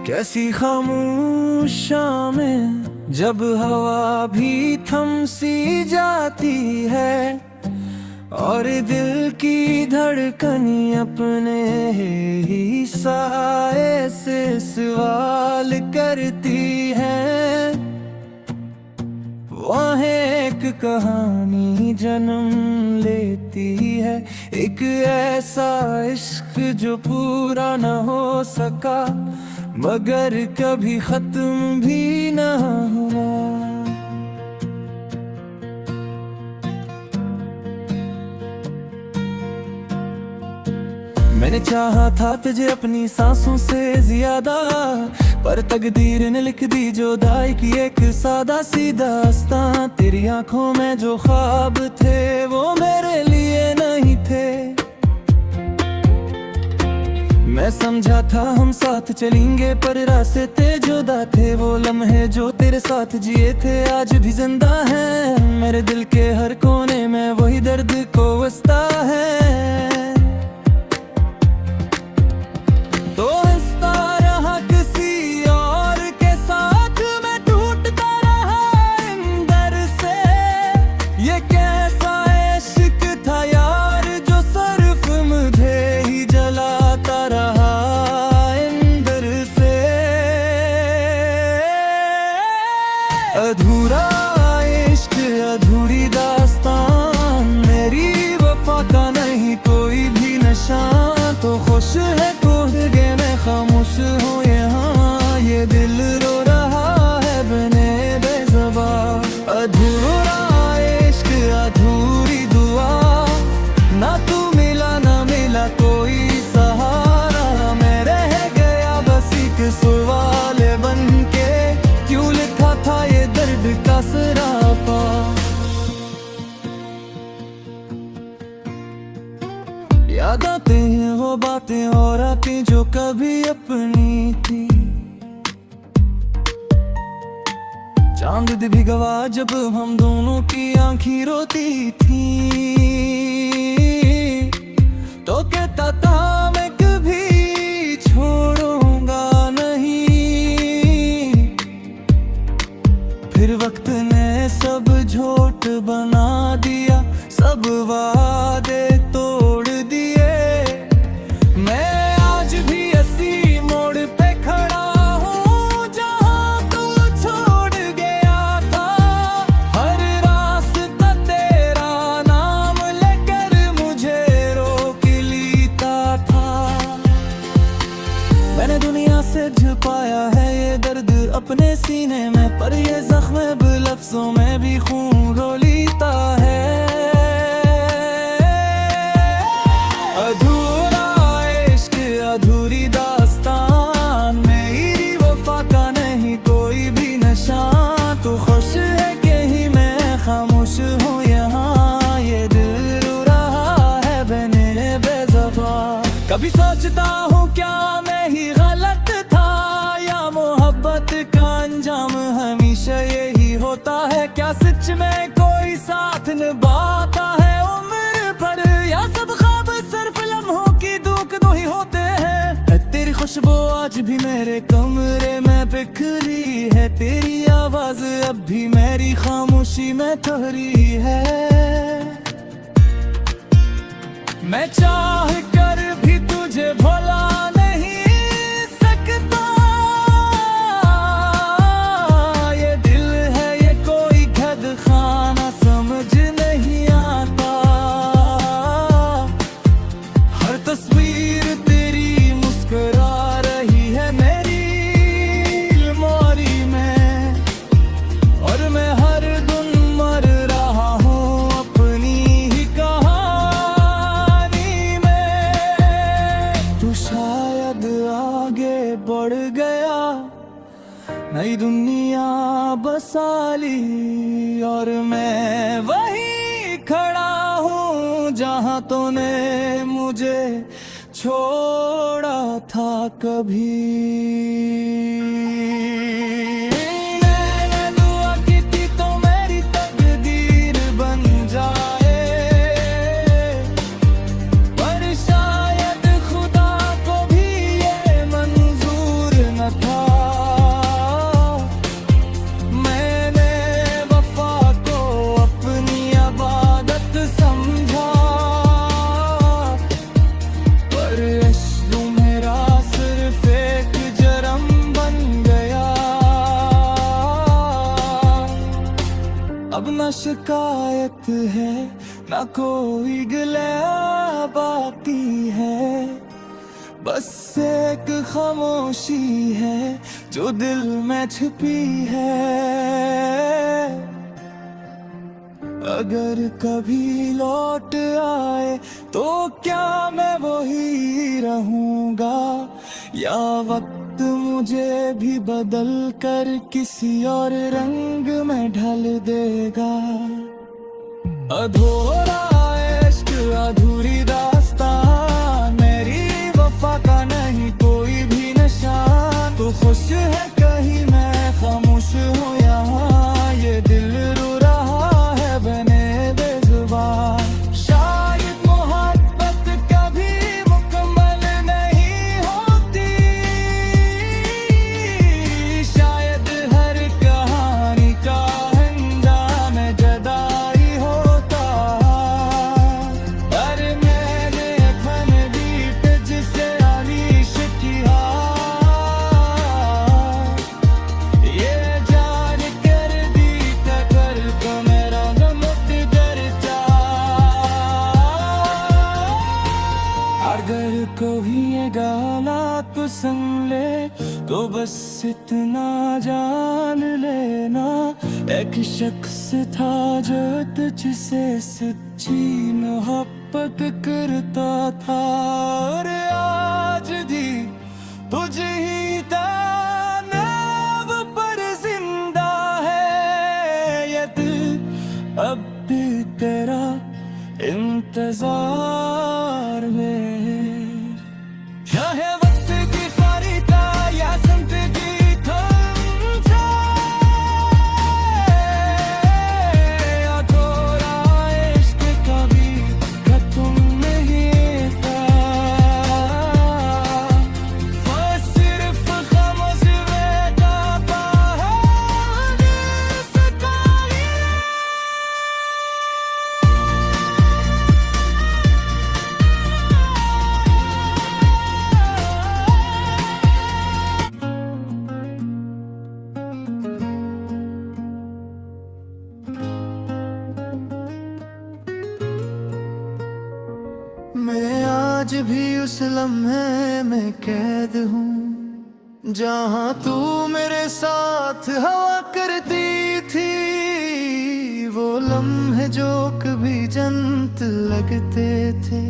कैसी खामोशियां में जब हवा भी थम सी जाती है और दिल की धड़कन अपने ही साए से सवाल करती है। वहाँ एक कहानी जन्म लेती है, एक ऐसा इश्क जो पूरा न हो सका मगर कभी खत्म भी न हुआ। मैंने चाहा था तुझे अपनी सांसों से ज्यादा, पर तकदीर ने लिख दी जुदाई की एक सादा सी दास्तां। तेरी आंखों में जो ख्वाब थे वो मेरे लिए नहीं थे। मैं समझा था हम साथ चलेंगे पर रास्ते जुदा थे। वो लम्हे जो तेरे साथ जिए थे आज भी जिंदा हैं। मेरे दिल के हर कोने में वही दर्द को वस्ता है। तो हंसता रहा किसी और के साथ, मैं टूटता रहा अंदर से। ये कैसा इश्क था यार जो सिर्फ मुझे ही जलाता रहा अंदर से। अधूरा इश्क अधूरी दास्तान, मेरी वफा का नहीं कोई भी नशा। तो खुश है खामोश हो यहाँ, ये दिल रो रहा है बने बेज़बान। अधूरा इश्क अधूरी दुआ, ना तू मिला ना मिला कोई सहारा। मैं रह गया बस एक सवाल बन के, क्यों लिखा था ये दर्द का सरापा। याद आते हैं वो बातें और रातें जो कभी अपनी थी। चांद भी गवा जब हम दोनों की आंखें रोती थी। तो कहता था मैं कभी छोड़ूंगा नहीं, फिर वक्त ने सब झूठ बना दिया, सब वादे तोड़ दिए। मैं आज भी इसी मोड़ पे खड़ा हूँ जहाँ तू छोड़ गया था। हर रास्ता तेरा नाम लेकर मुझे रोक लेता था। मैंने दुनिया से छुपाया है ये दर्द अपने सीने में, पर ये जख्म अब लफ्जों में भी खून रो लेता है। अधूरा इश्क अधूरी दास्तान, मेरी वफा का नहीं कोई भी नशा। तो खुश है कहीं मैं खामोश हूँ यहाँ, ये दिल रो रहा है बने बेज़बान। कभी सोचता हूँ क्या मैं ही गलत था, या मोहब्बत का अंजाम हमेशा यही होता है। क्या सच में कोई साथ निभाता है उम्र भर, या सब ख्वाब सिर्फ लम्हों की धूक दो ही होते हैं। तेरी खुशबू आज भी मेरे कमरे में बिखरी है, तेरी आवाज अब भी मेरी खामोशी में ठहरी है। मैं चाह कर भी तुझे भुला नहीं सकता, ये दिल है ये कोई कैद खाना समझ नहीं आता। हर तस्वीर तेरी मुस्कुरा रही है मेरी अलमारी में, और मैं हर दिन मर रहा हूँ अपनी ही कहानी में। तू शायद आगे बढ़ गया, नई दुनिया बसा ली, और मैं वहीं खड़ा हूँ जहाँ तूने मुझे छोड़ा था कभी। मैंने दुआ की थी तो मेरी तकदीर बन जाए, पर शायद खुदा को भी ये मंजूर न था। अब न शिकायत है न कोई गिला बाकी है, बस एक खामोशी है जो दिल में छिपी है। अगर कभी लौट आए तो क्या मैं वही रहूंगा, या वक्त मुझे भी बदल कर किसी और रंग में ढल देगा। अधूरा इश्क अधूरी दास्तान, मेरी वफा का नहीं कोई भी नशा। तू खुश है कहीं मैं खामोश हूँ यहाँ, ये दिल रो रहा है बने बेजुबान। शायद मोहब्बत कभी मुकम्मल नहीं होती, शायद हर कहानी का अंजाम जुदाई होता। पर मैंने फन बीट जिसे अलीश किया, ये जान कर दी टकर को मेरा नमक डरता। अगर कोई ये गाला तो सुन ले तो बस इतना जान लेना, एक शख्स था जो तुझसे सच्ची मोहब्बत करता था। और आज भी तुझ ही दानव पर जिंदा है ये दिल, अब भी तेरा इंतजार में। चाहे वक्त की खरीदा या जिंदगी थम जाए, अधूरा इश्क कभी खत्म नहीं था। वो सिर्फ खामोश बेताबा है इसका ही। मैं आज भी उस लम्हे में कैद हूँ जहाँ तू मेरे साथ हवा करती थी। वो लम्हे जो कभी जन्नत लगते थे,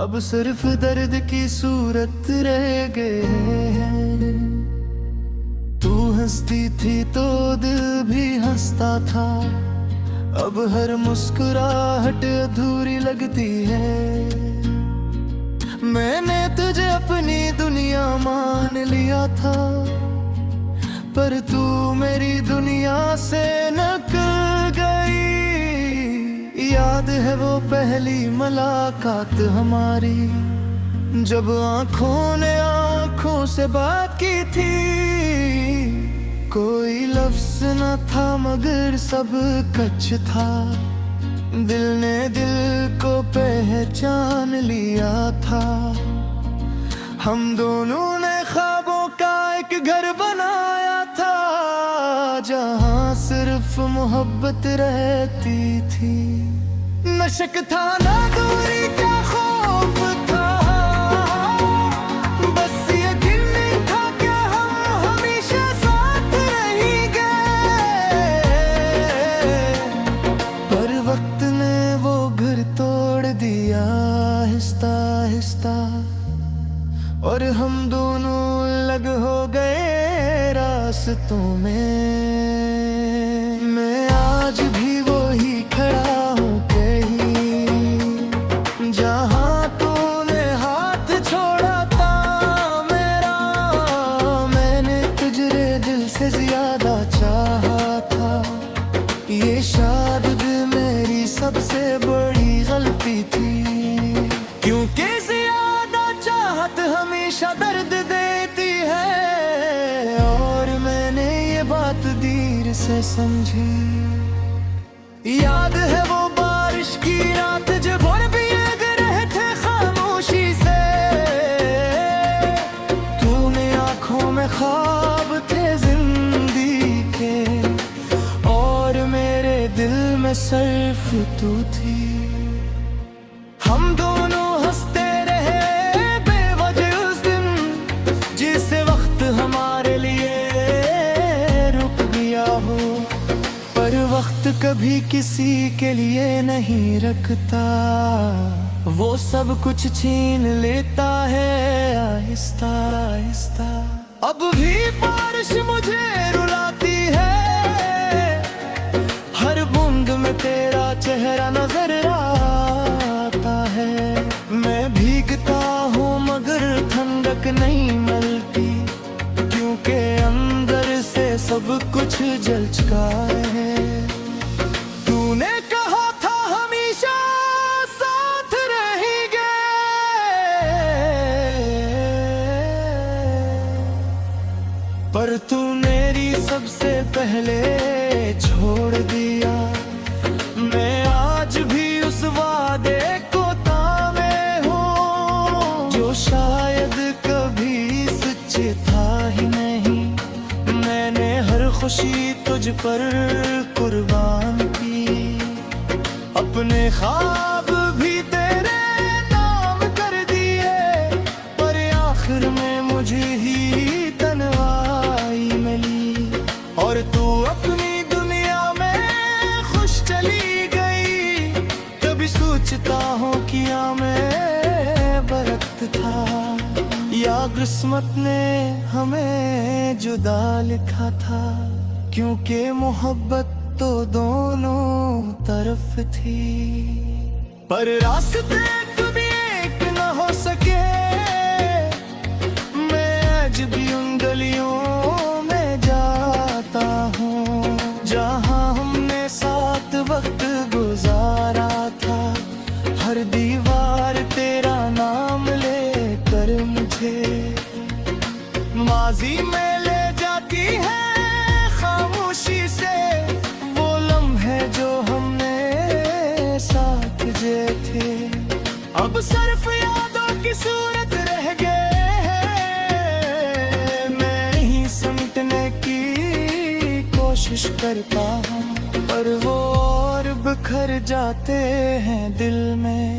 अब सिर्फ दर्द की सूरत रह गए हैं। तू हंसती थी तो दिल भी हंसता था, अब हर मुस्कुराहट अधूरी लगती है। मैंने तुझे अपनी दुनिया मान लिया था, पर तू मेरी दुनिया से निकल गई। याद है वो पहली मुलाकात हमारी, जब आंखों ने आंखों से बात की थी। कोई लफ्ज न था मगर सब कुछ था, दिल ने दिल को पहचान लिया था। हम दोनों ने ख्वाबों का एक घर बनाया था, जहाँ सिर्फ मोहब्बत रहती थी। न शक था न दूरी का खौफ था, बस यकीन था कि हम हमेशा साथ रहेंगे। पर वक्त ने वो घर तोड़ दिया आहिस्ता आहिस्ता, और हम दोनों अलग हो गए रास्तों में। मैं आज भी वही खड़ा हूँ कहीं, जहाँ तूने हाथ छोड़ा था मेरा। मैंने तुझे दिल से ज्यादा चाहा था, ये शायद मेरी सबसे बड़ी गलती थी। क्योंकि ज्यादा चाहत हमेशा दर्द देती है, और मैंने ये बात देर से समझी। याद है वो बारिश की रात जब और भीग रहे थे खामोशी से। तूने आंखों में ख्वाब थे जिंदगी के, और मेरे दिल में सिर्फ तू थी। हम दोनों हंसते रहे बेवजह उस दिन, जिस वक्त हमारे लिए रुक गया हो। पर वक्त कभी किसी के लिए नहीं रखता, वो सब कुछ छीन लेता है आहिस्ता आहिस्ता। अब भी बारिश मुझे रुलाती है, हर बूंद में तेरा चेहरा नजर आता है। मैं भीगता हूँ मगर ठंडक नहीं मिलती, क्योंकि अंदर से सब कुछ जल चुका है। तूने कहा था हमेशा साथ रहेंगे, पर तू मेरी सबसे पहले छोड़ दिया। मैं आज भी उस वादे को थामे हूँ, जो शायद कभी सच था ही नहीं। मैंने हर खुशी तुझ पर कुर्बान की, अपने ख्वाब भी तेरे नाम कर दिए, पर आखिर में मुझे ही तन्हाई मिली। और तू अपनी दुनिया में खुश चली गई, कभी सोचता हूँ किया मैं बरकत था, या किस्मत ने हमें जुदा लिखा था। क्योंकि मोहब्बत तो दोनों तरफ थी, पर रास्ते कभी एक न हो सके। मैं आज भी उन गलियों में जाता हूँ, जहाँ हमने साथ वक्त गुजारा था। हर दीवार तेरा नाम लेकर मुझे माजी में ले जाती है खामोशी से। वो लम्हे जो हमने साथ जे थे, अब सिर्फ यादों की सूरत रह गए हैं। मैं ही समेटने की कोशिश करता हूँ, पर वो और बिखर जाते हैं दिल में।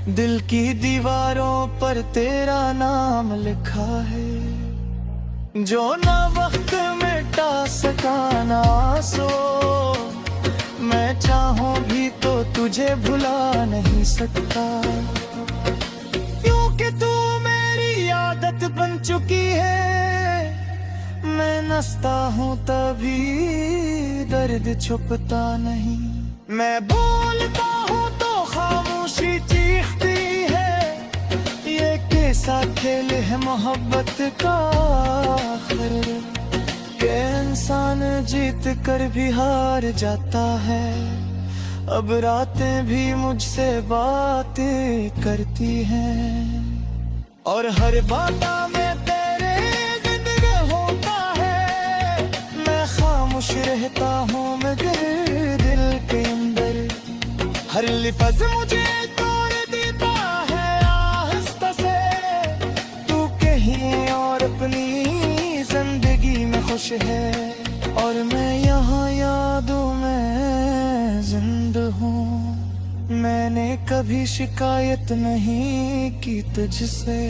दिल की दीवारों पर तेरा नाम लिखा है, जो ना वक्त मिटा सका ना आंसू। मैं चाहूं भी तो तुझे भुला नहीं सकता, क्योंकि तू मेरी आदत बन चुकी है। मैं नसता हूँ तभी दर्द छुपता नहीं, मैं बोलता हूँ तो खामोशी चीखती है। ये कैसा खेल है मोहब्बत का आखिर, के इंसान जीत कर भी हार जाता है। अब रातें भी मुझसे बातें करती हैं, और हर बात में तेरे जिक्र होता है। मैं खामोश रहता हूँ मगर दिल के अंदर हर लफ्ज़ मुझे तोड़ देता है आहिस्ता से। तू कहीं और अपनी जिंदगी में खुश है, और मैं यहाँ यादों में जिंदा हूँ। मैंने कभी शिकायत नहीं की तुझसे,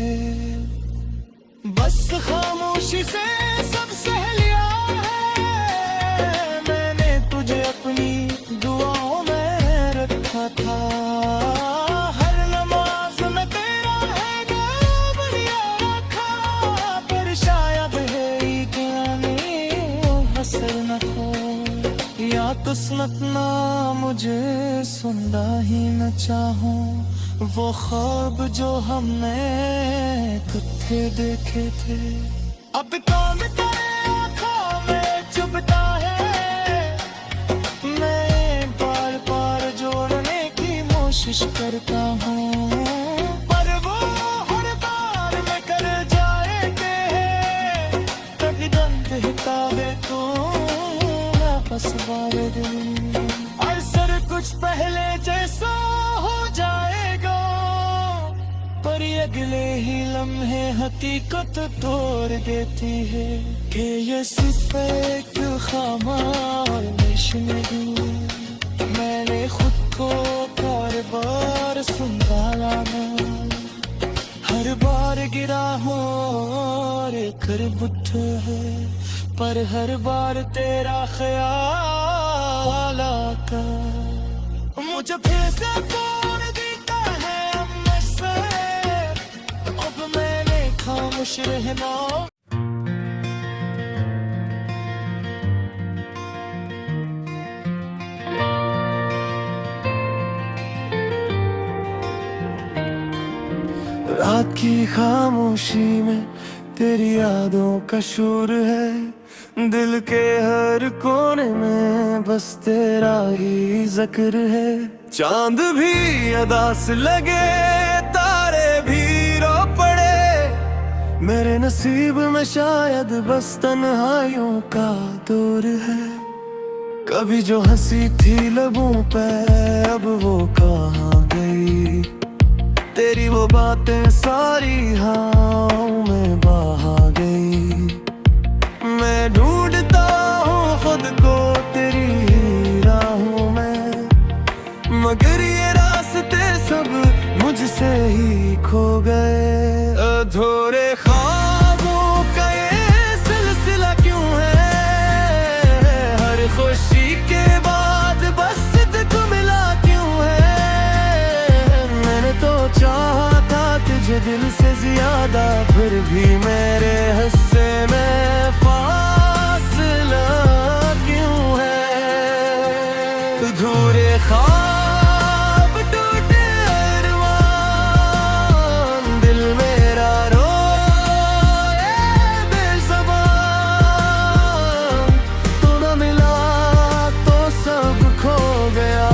बस खामोशी से सब सह लिया है। मैंने तुझे अपनी दुआओं में रखा था, हर नमाज में तेरा है नाम लिया रखा। पर शायद है कि हसर न खो, या किस्मत ना मुझे सुनना ही न चाहूं। वो ख्वाब जो हमने इकट्ठे देखे थे, अब तो तेरे आँखों में चुभता है। मैं बार बार जोड़ने की कोशिश करता हूँ, पर वो हर बार में कर जाएंगे। कभी दंत हितावे तू वापस वाले दिन, और सर कुछ पहले जैसा हो जाएगा। पर ये अगले ही लम्हे हकीकत तोड़ देती है कि ये सिर्फ एक खामोश नहीं, मैंने खुद को बार बार संभाला ना, हर बार गिरा हूँ और कर बुद्ध है, पर हर बार तेरा ख्याल आता, मुझे फिर से तोड़ देता है मुझसे, अब मैंने खामोश रहना। रात की खामोशी में तेरी यादों का शोर है, दिल के हर कोने में बस तेरा ही जिक्र है। चांद भी अदास लगे, तारे भी रो पड़े, मेरे नसीब में शायद बस तन्हाइयों का दौर है। कभी जो हंसी थी लबों पे अब वो कहाँ गई, तेरी वो बातें सारी हवाओं में बहा गई। मैं ढूंढता हूँ खुद को तेरी राहों में, मगर ये रास्ते सब मुझसे ही खो गए। अधूरे ख्वाबों का ये सिलसिला क्यों है, हर खुशी के बाद बस तुझको मिला क्यों है। मैंने तो चाहा था तुझे दिल से ज्यादा, फिर भी मेरे हिस्से में फासला क्यों है। अधूरे ख्वाब टूटे अरमान, दिल मेरा रोए बेज़बान, तू न मिला तो सब खो गया।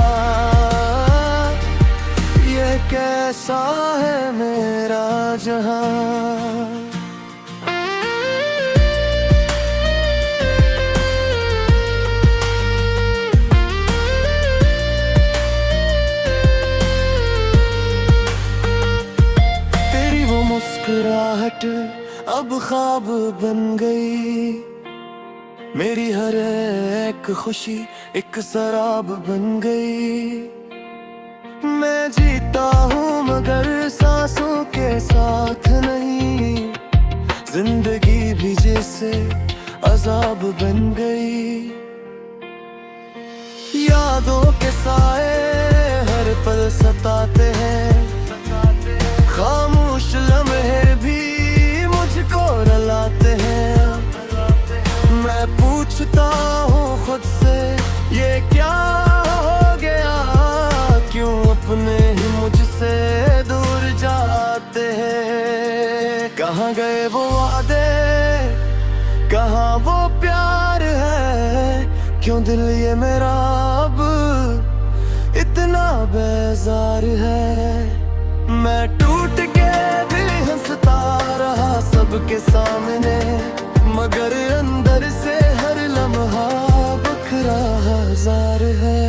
ये कैसा है मेरा जहां। तेरी वो मुस्कुराहट अब ख्वाब बन गई, मेरी हर एक खुशी एक शराब बन गई। मैं जीता हूँ मगर सांसों के साथ नहीं, जिंदगी भी जैसे अजाब बन गई। यादों के साए हर पल सताते हैं, खामोश लम्हे भी मुझको रुलाते हैं। मैं पूछता हूँ खुद से ये क्या हो गया, क्यों अपने ही मुझसे दूर जाते हैं। कहाँ गए वो वादे, कहाँ वो प्यार है, क्यों दिल ये मेरा अब इतना बेजार है। मैं टूट के भी हंसता रहा सबके सामने, मगर अंदर से हर लम्हा बखरा हजार है।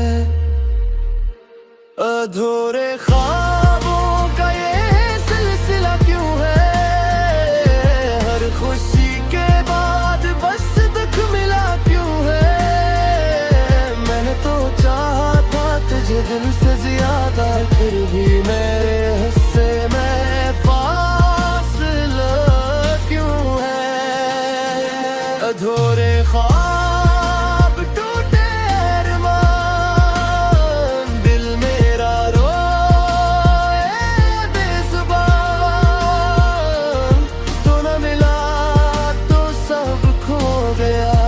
अधूरे ख्वाबों का ये सिलसिला क्यों है, हर खुशी के बाद बस दुख मिला क्यों है। मैंने तो चाहा था तुझे दिल से ज्यादा, फिर भी मेरे हिस्से में फासला क्यों है। अधूरे ख्वाब टूटे अरमान, दिल मेरा रोए बेज़ुबान, तो न मिला तो सब खो गया।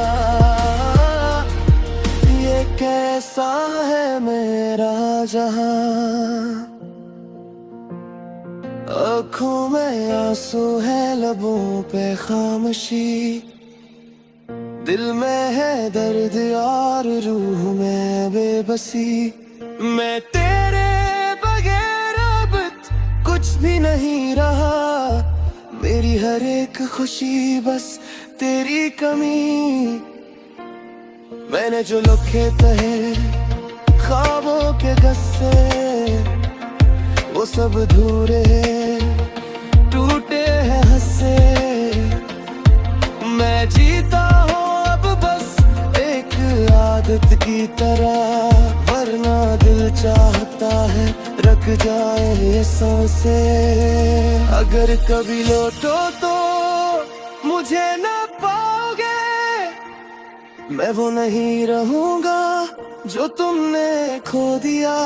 ये कैसा है मेरा जहां। आँखों में आंसू है लबों पे खामोशी, दिल में है दर्द और रूह में बेबसी। मैं तेरे बगैर अब कुछ भी नहीं रहा, मेरी हर एक खुशी बस तेरी कमी। मैंने जो लिखे तहे ख्वाबों के गस्से, वो सब अधूरे टूटे हैं हंसे। मैं जीता हूँ अब बस एक आदत की तरह, वरना जाए ये सांसें, अगर कभी लौटो तो मुझे ना पाओगे, मैं वो नहीं रहूंगा जो तुमने खो दिया।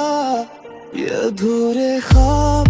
ये अधूरे ख्वाब